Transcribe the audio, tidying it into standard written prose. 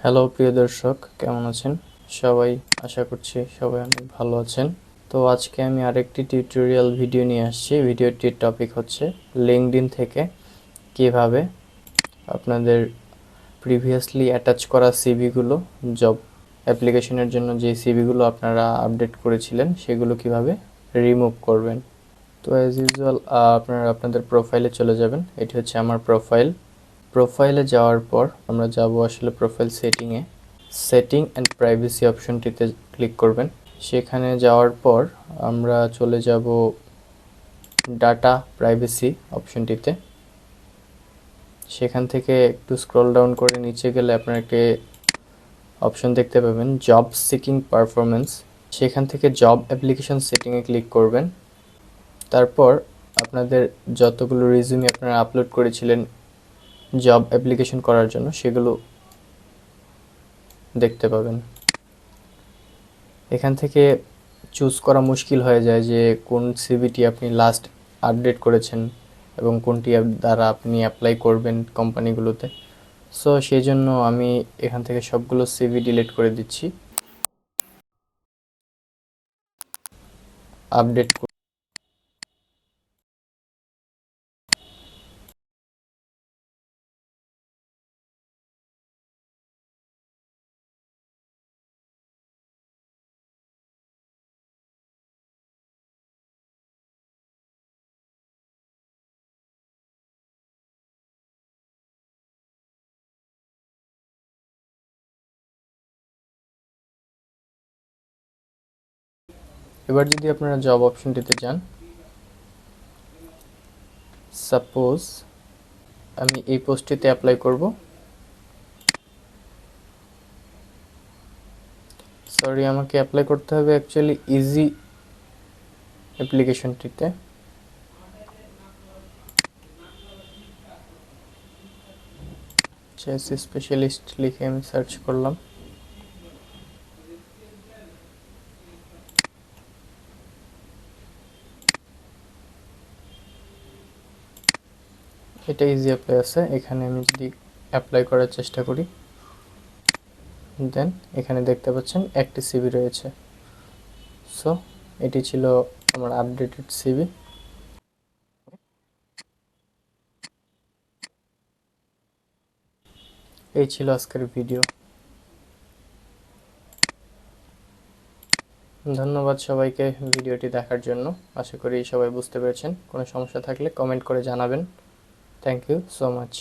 Hello প্রিয় দর্শক, কেমন আছেন সবাই? আশা করছি সবাই অনেক ভালো আছেন। তো আজকে আমি আরেকটি টিউটোরিয়াল ভিডিও নিয়ে আসছি। ভিডিওটির টপিক হচ্ছে লিঙ্কডইন থেকে কিভাবে আপনাদের প্রিভিয়াসলি অ্যাটাচ করা সিভিগুলো, জব অ্যাপ্লিকেশনের জন্য যে সিভিগুলো আপনারা আপডেট করেছিলেন সেগুলো কিভাবে রিমুভ করবেন। তো অ্যাজ ইউজুয়াল আপনারা আপনাদের প্রোফাইলে চলে যাবেন। এটি হচ্ছে আমার প্রোফাইলে যাওয়ার পর আমরা যাব আসলে প্রোফাইল সেটিং অ্যান্ড প্রাইভেসি অপশনটিতে ক্লিক করবেন। সেখানে যাওয়ার পর আমরা চলে যাব ডাটা প্রাইভেসি অপশনটিতে। সেখান থেকে একটু স্ক্রল ডাউন করে নিচে গেলে আপনারা একটি অপশন দেখতে পাবেন, জব সিকিং পারফরমেন্স। সেখান থেকে জব অ্যাপ্লিকেশন সেটিংয়ে ক্লিক করবেন। তারপর আপনাদের যতগুলো রিজিউমি আপনারা আপলোড করেছিলেন জব অ্যাপ্লিকেশন করার জন্য সেগুলো দেখতে পাবেন। এখান থেকে চুজ করা মুশকিল হয়ে যায় যে কোন সিভিটি আপনি লাস্ট আপডেট করেছেন এবং কোনটি দ্বারা আপনি অ্যাপ্লাই করবেন কোম্পানিগুলোতে। সো সেই জন্য আমি এখান থেকে সবগুলো সিভি ডিলিট করে দিচ্ছি। আপডেট এবার যদি আপনারা জব অপশনটিতে যান, সাপোজ আমি এই পোস্টটিতে অ্যাপ্লাই করব। সরি, আমাকে অ্যাপ্লাই করতে হবে অ্যাকচুয়ালি ইজি অ্যাপ্লিকেশনটিতে। চেস স্পেশালিস্ট লিখে আমি সার্চ করলাম। এটা ইজি অ্যাপ্লাই আছে। এখানে আমি যদি অ্যাপ্লাই করার চেষ্টা করি, দেন এখানে দেখতে পাচ্ছেন একটি সিভি রয়েছে। সো এটি ছিল আমার আপডেটেড সিভি। এই ছিল আজকের ভিডিও। ধন্যবাদ সবাইকে ভিডিওটি দেখার জন্য। আশা করি সবাই বুঝতে পেরেছেন। কোনো সমস্যা থাকলে কমেন্ট করে জানাবেন। Thank you so much.